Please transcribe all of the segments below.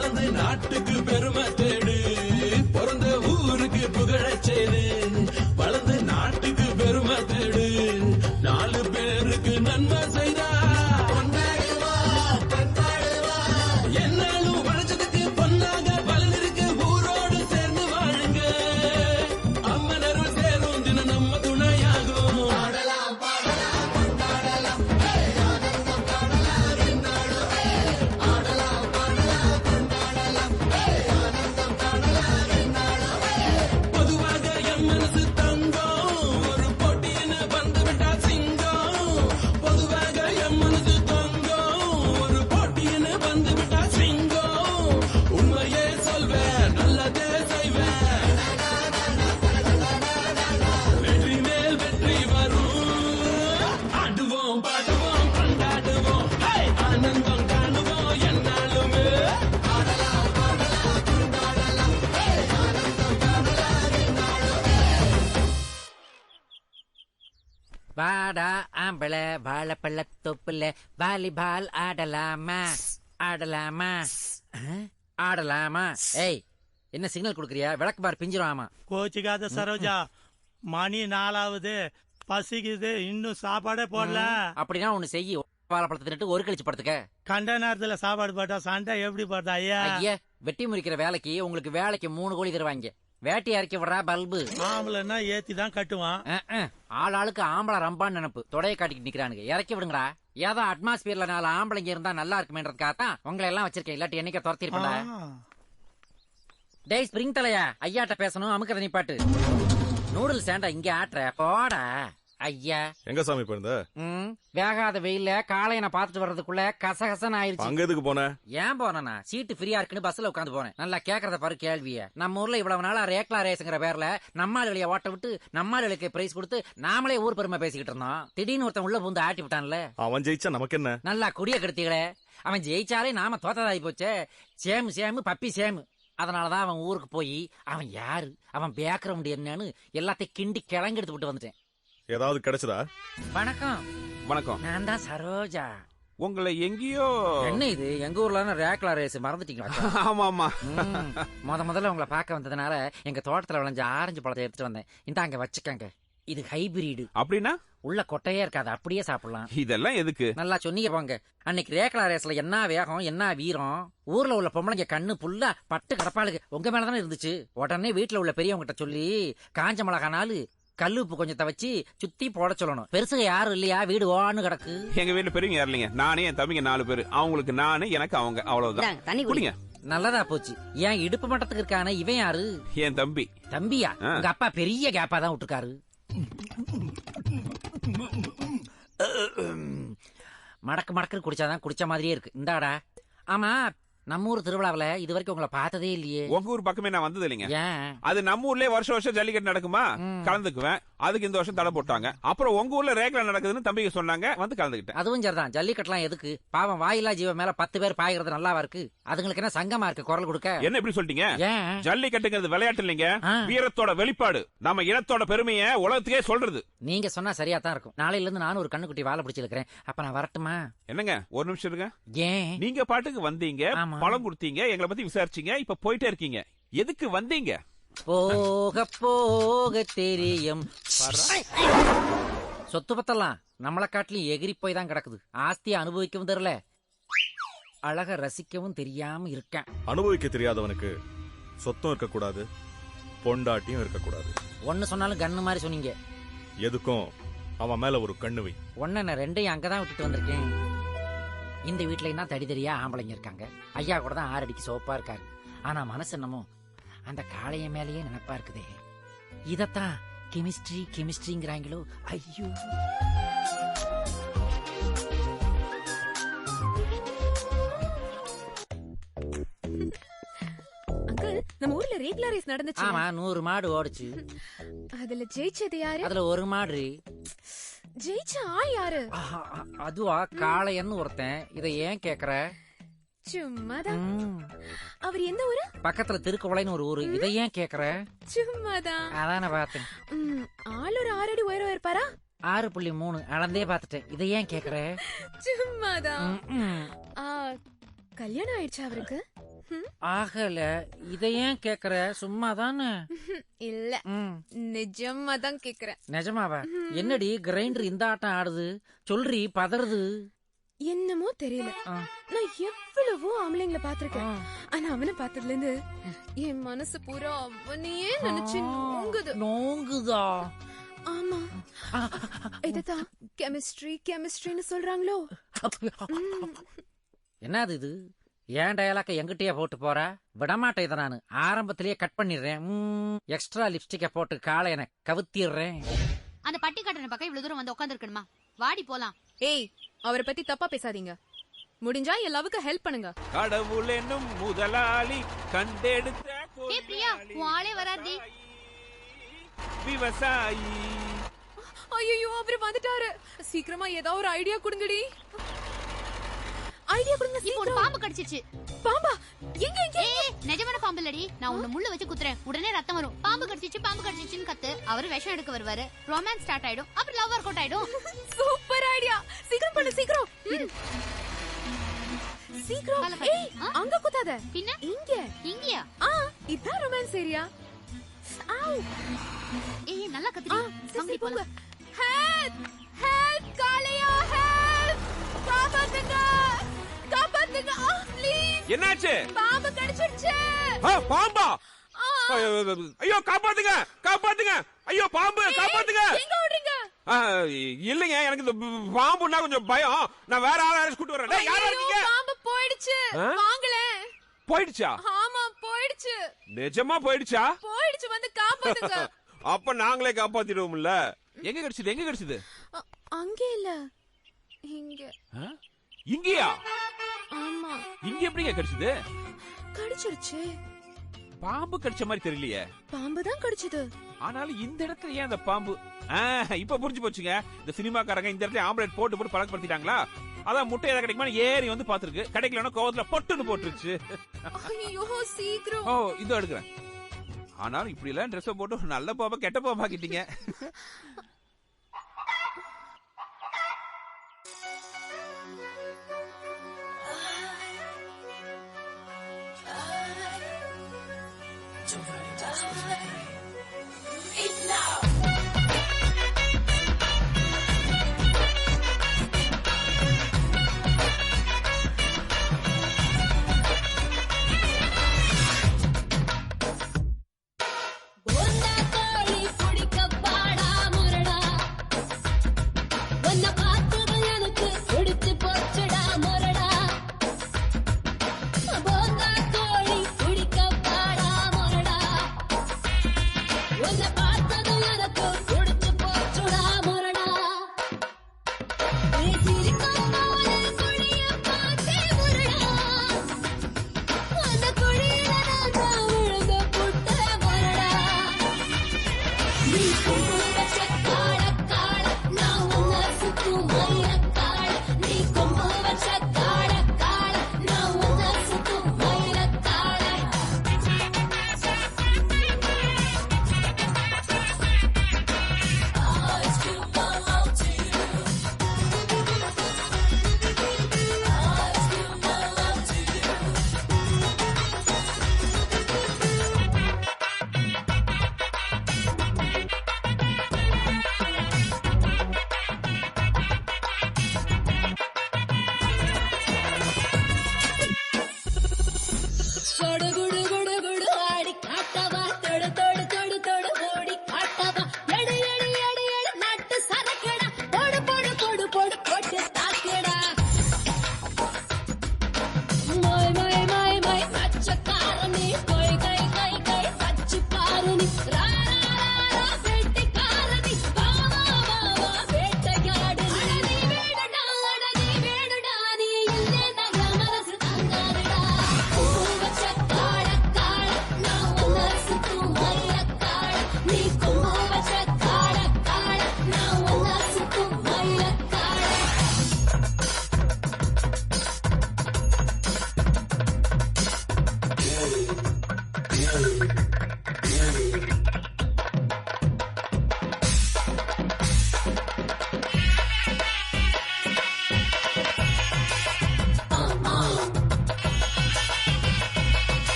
வளர்ந்து நாட்டுக்கு பெருமை தேடு, பிறந்த ஊருக்கு புகழச்சேரு. வளர்ந்து நாட்டுக்கு பெருமை தேடு, 4 பேருக்கு நன்மை செய்தா என்னாலும் வளர்ச்சதுக்கு பொன்னாக பலன் இருக்கு. ஊரோடு சேர்ந்து வாழுங்க, அம்மனரும் சேரும் தினம் நம்ம துணையாகும். பொதுவாக என் மனசு தங்கம், ஒரு போட்டின்னு வந்து விட்டா சிங்கம். பொதுவாக என் மனசு தங்கம், ஒரு போட்டின்னு வந்து விட்டா சிங்கம். உண்மையே சொல்வேன், நல்லதே செய்வேன், வெற்றி மேல் வெற்றி வரும். ஆடுவோம் பாடுவோம் கொண்டாடுவோம், ஆனந்தம் காணுவோம் என்னாலுமே. வாடா ஆம்பள வாழைப்பள்ள தொப்புல வாலிபால் ஆடலாமா ஆடலாமா ஆடலாமா. ஏய், என்ன சிக்னல் கொடுக்குறியா? விளக்கு பார் பிஞ்சிருவாமா. கோச்சிக்காத சரோஜா, மணி 4ஆவது, பசிக்குது, இன்னும் சாப்பாடே போடல. அப்படின்னா ஒண்ணு செய்ய, வாழைப்பழத்தை தின்னுட்டு ஒரு கழிச்சு படுத்துக்க. கண்ட நேரத்துல சாப்பாடு போட்டா சண்டை எப்படி போடுறா ஐயா? ஐயா, வெட்டி முறிக்கிற வேலைக்கு உங்களுக்கு வேலைக்கு 3 கோடி தருவாங்க. வேட்டி இறக்கி விடுறா பல்பு. ஆம்பளைன்னா ஏத்தி தான் கட்டுவான். ஆள் ஆளுக்கு ஆம்பளை ரம்பான்னு நினைப்பு, தொடைய காட்டிட்டு நிக்கிறானுங்க. இறக்கி விடுங்கடா. ஏதோ அட்மாஸ்பியர்ல 4 ஆம்பளைங்க இருந்தா நல்லா இருக்குமேன்றதுக்காகத்தான் உங்களை எல்லாம் வச்சிருக்கேன். இல்லாட்டி என்னைக்க துரத்திருப்பா. டேய் ஸ்பிரிங் தலையா, ஐயாட்ட பேசணும். அமுக்கத நிப்பாட்டு. நூடுல்ஸ் ஏண்டா இங்க ஆட்டுற? போடா ஐயா. எங்க சாமி போயிருந்த? வேகாத வெயில காலைய நான் பாத்துட்டு வர்றதுக்குள்ள கசகசன்னு ஆயிருச்சு. அங்க எதுக்கு போன? ஏன் போனா, சீட்டு ஃப்ரீயா இருக்குன்னு பஸ்ல உட்காந்து போனேன். நல்லா கேக்குறத பாரு கேள்விய. நம்ம ஊர்ல இவ்வளவு நாளா ரேக்லா ரேஸ்ங்கிற பேர்ல நம்மால் வெளிய ஓட்ட விட்டு நம்மாளுக்கு பிரைஸ் கொடுத்து நாமளே ஊர் பெருமை பேசிக்கிட்டு இருந்தோம். திடீர்னு ஒருத்தன் உள்ள பூந்து ஆட்டி விட்டான்ல. அவன் ஜெயிச்சா நமக்கு என்ன? நல்லா குடிய கெடுத்தீங்களே. அவன் ஜெயிச்சாலே நாம தோத்ததாகி போச்சே. சேமு பப்பி சேமு. அதனாலதான் அவன் ஊருக்கு போய் அவன் யாரு, அவன் பேக்ரவுண்ட் என்னன்னு எல்லாத்தையும் கிண்டி கிளங்கி எடுத்து விட்டு வந்துட்டேன். ஏதாவது கிடைச்சதா? வணக்கம். வணக்கம். நான் தான் சரோஜா. உங்களை எங்கேயோ. என்ன இது, எங்க ஊர்ல ரேக்லா ரேஸ் மறந்துட்டீங்களா? ஆமா ஆமா. முதல்ல உங்களை பார்க்க வந்ததுனால எங்க தோட்டத்துல விளைஞ்ச ஆரஞ்சு பழத்தை எடுத்துட்டு வந்தேன். இந்தாங்க வச்சுக்கங்க. இது ஹைபிரிடு. அப்படின்னா உள்ள கொட்டையே இருக்காது, அப்படியே சாப்பிடலாம். இதெல்லாம் எதுக்கு? நல்லா சொன்னீங்க போங்க. அன்னைக்கு ரேக்லா ரேஸ்ல என்ன வேகம், என்ன வீரம். ஊர்ல உள்ள பொம்பளைங்க கண்ணு புல்லா பட்டு கடப்பாளுக்கு உங்க மேலதானே இருந்துச்சு. உடனே வீட்டுல உள்ள பெரியவங்க கிட்ட சொல்லி காஞ்ச மிளகா 4 கல்லுப்பு கொஞ்சத்தை வச்சு சுத்தி போட சொல்லணும். பெருசுக யாரும் இல்லையா? வீடு ஓன்னு கிடக்கு. எங்க வீட்டுல பெரியவங்க யாரும் இல்லைங்க. நானே என் தம்பிங்க 4 பேரு. அவங்களுக்கு நானு, எனக்கு அவங்க, அவ்வளவுதான். தண்ணி குடிங்க. நல்லதா போச்சு. ஏன் இடுப்பு மட்டத்துக்கு இருக்கானே இவன் யாரு? என் தம்பி. தம்பியா? உங்க அப்பா பெரிய கேப்பா தான் விட்டுருக்காரு. மடக்கு மடக்கு குடிச்சாதான் குடிச்ச மாதிரியே இருக்கு. இந்தாடா. ஆமா, நம்ம ஊர் திருவிழாவில இது வரைக்கும் உங்களை பார்த்ததே இல்லையே. உங்க ஊர் பக்கமே நான் வந்தது இல்லைங்க. ஏன்? அது நம்ம ஊர்லயே வருஷம் ஜல்லிக்கட்டு நடக்குமா, கலந்துக்குவேன். அதுக்கு இந்த வருஷம் தடை போட்டாங்க. அப்புறம் உங்க ஊர்ல ரேக்லா நடக்குதுன்னு தம்பிக்கு சொன்னாங்க, வந்து கலந்துக்கிட்டேன். அதுவும் சரிதான். ஜல்லிக்கட்டுலாம் எதுக்கு? பாவம் வாயிலா ஜீவ மேல 10 பேர் பாய்கிறது நல்லாவா இருக்கு? அதுங்களுக்கு என்ன சங்கமா இருக்கு குரல் கொடுக்க? என்ன இப்படி சொல்லிட்டீங்க? ஏன்? ஜல்லிக்கட்டுங்கிறது விளையாட்டு இல்லைங்க, வீரத்தோட வெளிப்பாடு. நம்ம இனத்தோட பெருமையை உலகத்துக்கே சொல்றது. நீங்க சொன்னா சரியா தான் இருக்கும். நாளையில இருந்து நானும் ஒரு கண்ணுக்குட்டி வாழை பிடிச்சிருக்கிறேன். அப்ப நான் வரட்டுமா? என்னங்க ஒரு நிமிஷம் இருங்க. ஏன்? நீங்க பாட்டுக்கு வந்தீங்க, பழம் கொடுத்தீங்க, எங்களை பத்தி விசாரிச்சீங்க, இப்ப போயிட்டே இருக்கீங்க. எதுக்கு வந்தீங்க? போக போக தெரியும். சொத்து பத்தலாம் நம்மளை காட்டிலும் எகிரி போய் தான் கிடக்குது. ஆஸ்தியை அனுபவிக்கவும் தெரியல, அழக ரசிக்கவும் தெரியாம இருக்கேன். அனுபவிக்க தெரியாதவனுக்கு சொத்தும் இருக்க கூடாது, பொண்டாட்டியும் இருக்க கூடாது. ஒன்னு சொன்னாலும் கண்ணு மாதிரி சொன்னீங்க. எதுக்கும் அவன் மேல ஒரு கண்ணு வை. ஒன்னு நான் 2ஐயும் அங்கதான் விட்டுட்டு வந்திருக்கேன். இந்த வீட்டுல என்ன தடி தெரியா ஆம்பளைங்க இருக்காங்க. ஐயா கூட தான் 6 அடிக்கு சோப்பா இருக்காரு. ஆனா மனசு என்னமோ அந்த காளைய மேலேயே நினைப்பா இருக்குதே. இதத்தான் கெமிஸ்ட்ரிங்கிறாங்களோ. ஐயோ, நம்ம ஊர்ல ரேக்லா ரேஸ் நடந்துச்சு. ஆமா, 100 மாடு ஓடுச்சு. அதுல ஜெயிச்சது யாரு? அதுல ஒரு மாடு. ஜெயிச்ச ஆள் யாரு? அதுவா, காளையன்னு ஒருத்தன். இத ஏன் கேக்குற? சும்மாதான். அவர் எந்த ஊரு? பக்கத்துல திருக்கோவளைன்னு ஒரு ஊரு. இத ஏன் கேக்குற? சும்மாதான். அதான பார்த்தேன். ஆள் ஒரு 6 அடி உயரம் இருப்பாரா? 6.3 அளந்தே பாத்துட்டேன். இத ஏன் கேக்குற? சும்மாதான். கல்யாணம் ஆயிடுச்சா அவருக்கு? ஆகல. இத ஏன் கேக்குற? சும்மா தானே. இல்ல, நிஜமா தான் கேக்குறேன். நிஜமாவா? என்னடி கிரைண்டர் இந்த ஆட்டம் ஆடுது? சொல்றி, பதறுது. என்னமோ தெரியல, நான் எவ்வளவோ ஆம்பளைங்களை பாத்திருக்கேன். ஆனா அவனை பார்த்ததுல இருந்து என் மனசு பூரா அவனையே நினைச்சு நோங்குதா? ஆமா, இதுதான் கெமிஸ்ட்ரின்னு சொல்றாங்களோ. என்னது இது? ஏன் டயலாக்க எங்கிட்டயே போட்டு போற? விடமாட்டேன். இதை நான் ஆரம்பத்திலேயே கட் பண்ணிடுறேன். எக்ஸ்ட்ரா லிப்ஸ்டிக்க போட்டு காலை என கவுத்திடுறேன். அந்த பட்டி கட்டண பக்கம் இவ்வளவு தூரம் வந்து உட்கார்ந்து இருக்கணுமா? வாடி போலாம். ஏய், அவரை பத்தி தப்பா பேசாதீங்க. முடிஞ்சா எல்லாவுக்கு ஹெல்ப் பண்ணுங்க. கடவுள் என்னும் முதலாளி கண்டெடுத்த ஏய் பிரியா, உன் ஆளே வராதி. விவசாயி. ஐயோ, அவரு வந்துட்டாரு. சீக்கிரமா ஏதாவது ஒரு ஐடியா கொடுங்கடி. ஐடியா கொடுங்க. இப்போ ஒரு பாம்பு கடிச்சிச்சு. பாம்பா? எங்க? ஏய், நிஜமான பாம்பு இல்லடி. நான் உன்னை முள்ள வச்சு குத்துறேன், உடனே ரத்தம் வரும். பாம்பு கடிச்சிச்சுன்னு கத்து. அவரு விஷம் எடுக்க வருவாரு. ரொமான்ஸ் ஸ்டார்ட் ஆயிடும். அப்புறம் லவ் ஒர்க் அவுட் ஆயிடும். Super idea. சீக்கிரம் பண்ணு, சீக்கிரம். ஏய், அங்க குத்தாத. பின்ன இங்கயா? இதான் ரொமான்ஸ் ஏரியா. ஏய், நல்லா கத்துடி. சரி போங்க. ஹெல்ப்! காளையா, ஹெல்ப்! காப்பாத்துங்க! ப்ளீஸ். என்னாச்சு? பாம்பு கடிச்சிருச்சு. பாம்பா? ஐயோ, காப்பாத்துங்க! ஐயோ, பாம்பு, காப்பாத்துங்க! எங்க ஓடுறீங்க? இல்லைங்க, எனக்கு இந்த பாம்புன்னா கொஞ்சம் பயம். நான் வேற ஆளை கூட்டு வரேன். டேய், யாரா இருக்கீங்க? பாம்பு போயிடுச்சு. வாங்களே. போயிடுச்சா? ஆமா, போயிடுச்சு. நிஜமா போயிடுச்சா? வந்து காப்பாத்துங்க. அப்ப நாங்களே காப்பாத்திடுவோம்ல. எங்க கிடைச்சது? அங்க இல்ல, இங்க. இங்கயா? ஆமா. இங்க எப்படிங்க கிடைச்சது? கடிச்சிருச்சு. பாம்பு கடிச்ச மாதிரி தெரியலையே. பாம்பு தான் கடிச்சது. ஆனாலும் இந்த இடத்துல ஏன் அந்த பாம்பு? இப்ப புரிஞ்சு போச்சுங்க. இந்த சினிமாக்காரங்க இந்த இடத்துல ஆம்புலன்ஸ் போட்டு பழக்கப்படுத்திட்டாங்களா? அதான் முட்டை ஏதாவது கிடைக்குமா ஏறி வந்து பாத்துருக்கு. கிடைக்கலன்னா கோவத்துல பொட்டுன்னு போட்டுருச்சு. ஐயோ, சீக்கிரம். ஓ, இதோ எடுக்கிறேன். ஆனாலும் இப்படி எல்லாம் ட்ரெஸ் போட்டு நல்ல பாம்பா கெட்ட பாம்பா கிட்டீங்க.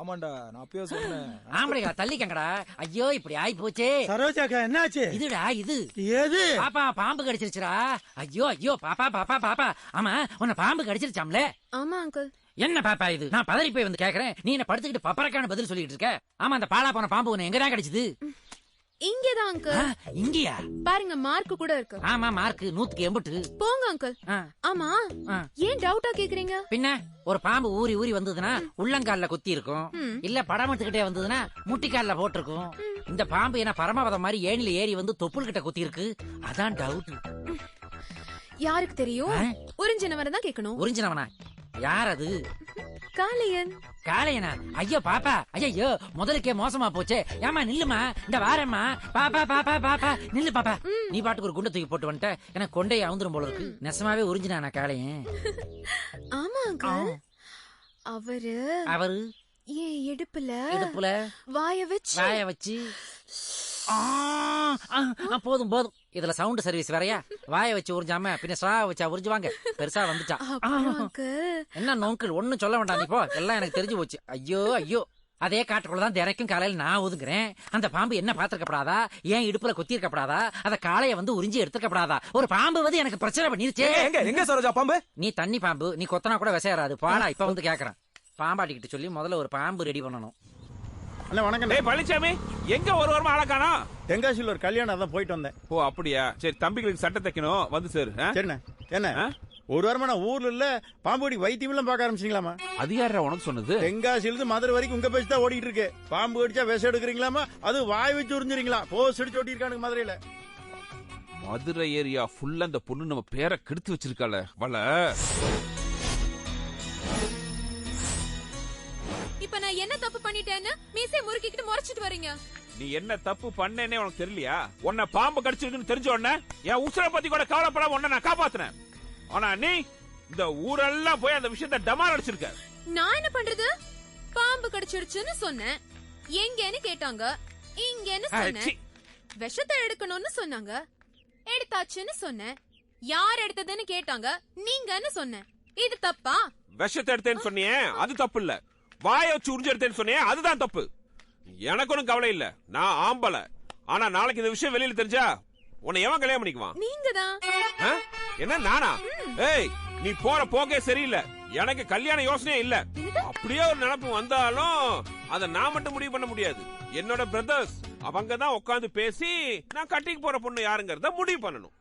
ஆமாண்டா நான் அப்பயே சொன்னேன். ஆம்பளைங்களா தள்ளிக்கங்கடா. ஐயோ இப்படி ஆயி போச்சே. சரோஜாக்கா என்னாச்சு? இதுடா இது. ஏது? பாப்பா பாம்பு கடிச்சிருச்சுடா. ஐயோ ஐயோ பாப்பா பாப்பா பாப்பா. ஆமா உன்னை பாம்பு கடிச்சிருச்சாம்ல? ஆமா அங்கிள். என்ன பாப்பா இது? நான் பதறி போய் வந்து கேக்குறேன், நீ என்ன படுத்துக்கிட்டு பப்பரக்கான பதில் சொல்லிட்டு இருக்க. ஆமா அந்த பாலா போன பாம்பு உன்னை எங்கதான் கடிச்சது? இங்கதான் அங்கிள். இங்கயா? பாருங்க மார்க் கூட இருக்கு. ஆமா மார்க் 100க்கு 80. போங்க அங்கிள். ஆமா ஏன் டவுட்டா கேக்குறீங்க? பின்ன ஒரு பாம்பு ஊறி ஊறி வந்ததுன்னா உள்ளங்கால்ல குத்தி இருக்கும், இல்ல படம் எடுத்துக்கிட்டே வந்ததுன்னா முட்டிக்கால்ல போட்டிருக்கும். இந்த பாம்பு என்ன பரமபதம் மாதிரி ஏணில ஏறி வந்து தொப்புள் கிட்ட குத்தி இருக்கு. அதான் டவுட். யாருக்கு தெரியும்? உறிஞ்சினவரை தான் கேட்கணும். உறிஞ்சினவனா? யார் அது? காளையன். காளையனா? ஐயோ பாப்பா, ஐயோ முதலுக்கே மோசமா போச்சே. ஏமா நில்லுமா, இந்த வாரம்மா. பாப்பா பாப்பா பாப்பா நில்லு பாப்பா. நீ பாட்டுக்கு ஒரு குண்டை தூக்கி போட்டு வந்துட்ட, எனக்கு கொண்டையை அவுந்துரும் போல இருக்கு. நெசமாவே உறிஞ்சினானா காளையன்? ஆமா அங்கிள். அவரு ஏன் இடுப்புல வாய வச்சு போதும் போதும். இதுல சவுண்ட் சர்வீஸ் வேறையா? வாய வச்சு உறிஞ்சாம பின்ன ஸ்ரா வச்சா உறிஞ்சுவாங்க. பெருசா வந்துச்சா? என்ன நோங்கிள் ஒன்னும் சொல்ல வேண்டாம், நீ போ, எல்லாம் எனக்கு தெரிஞ்சு போச்சு. ஐயோ ஐயோ. அதே காட்டுக்குள்ளதான் தினைக்கும் காலையில நான் ஒதுங்குறேன். அந்த பாம்பு என்ன பாத்துருக்கப்படாதா? ஏன் இடுப்புல கொத்தி இருக்கப்படாதா? அத காளைய வந்து உறிஞ்சி எடுத்துக்கப்படாதா? ஒரு பாம்பு வந்து எனக்கு பிரச்சனை பண்ணிருச்சே. எங்க சரோஜா பாம்பு? நீ தண்ணி பாம்பு, நீ கொத்தனா கூட விசையறாது. பாடா இப்ப வந்து கேக்குறேன். பாம்பாட்டிக்கிட்ட சொல்லி முதல்ல ஒரு பாம்பு ரெடி பண்ணணும். அண்ணா வணக்கம். டேய் பழனிசாமி, எங்க ஒரு வாரமா ஆள காணோம்? தென்காசியில் ஒரு கல்யாணம், அதான் போயிட்டு வந்தேன். ஓ அப்படியா? சரி தம்பிகளுக்கு சட்டை தைக்கணும், வந்து சார். சரிண்ணே. என்ன ஒரு வாரமா நான் ஊர்ல இல்ல, பாம்பு வைத்தியம் எல்லாம் பார்க்க ஆரம்பிச்சிங்களாமா? அது யாரா உனக்கு சொன்னது? தென்காசியிலிருந்து மதுரை வரைக்கும் உங்க பேச்சு தான் ஓடிட்டு இருக்கு. பாம்பு கடிச்சா விஷம் எடுக்கிறீங்களாமா, அது வாய் வச்சு உறிஞ்சிருங்களா? போஸ் அடிச்சு ஓட்டிருக்கானுங்க மதுரையில. மதுரை ஏரியா ஃபுல்லா அந்த பொண்ணு நம்ம பேரை கெடுத்து வச்சிருக்காள வள. இப்ப நான் என்ன தப்பு பண்ணிட்டேன்னு மீசை முறுக்கிட்டு முறைச்சிட்டு வரீங்க? நீ என்ன தப்பு பண்ணேனே உனக்கு தெரியலையா? உன்னை பாம்பு கடிச்சிருக்குன்னு தெரிஞ்ச உடனே என் உசுரை பத்தி கூட கவலைப்படாம உன்னை நான் காப்பாத்துனேன். ஆனா நீ இந்த ஊரெல்லாம் போய் அந்த விஷயத்தை டமால் அடிச்சிருக்க. நான் என்ன பண்றது? பாம்பு கடிச்சிடுச்சுன்னு சொன்னேன். எங்கன்னு கேட்டாங்க, இங்கன்னு சொன்னேன். விஷத்தை எடுக்கணும்னு சொன்னாங்க, எடுத்தாச்சுன்னு சொன்னேன். யார் எடுத்ததுன்னு கேட்டாங்க, நீங்கன்னு சொன்னேன். இது தப்பா? விஷத்தை எடுத்தேன்னு சொன்னியே அது தப்பு இல்ல, வாய வச்சு உறிஞ்சு எடுத்தேன்னு சொன்னியே அதுதான் தப்பு. எனக்கு ஒன்னும் கவலை இல்ல, நான் ஆம்பளை. ஆனா நாளைக்கு இந்த விஷயம் வெளியில தெரிஞ்சா உன்னை எவன் கல்யாணம் பண்ணிக்குவான்? நீங்கதான். என்ன நானா? ஏய் நீ போற போக்கே சரியில்லை. எனக்கு கல்யாண யோசனையே இல்ல. அப்படியே ஒரு நினைப்பு வந்தாலும் அத நான் மட்டும் முடிவு பண்ண முடியாது. என்னோட பிரதர்ஸ் அவங்க தான் உட்கார்ந்து பேசி நான் கட்டிக்கு போற பொண்ணு யாருங்கறத முடிவு பண்ணணும்.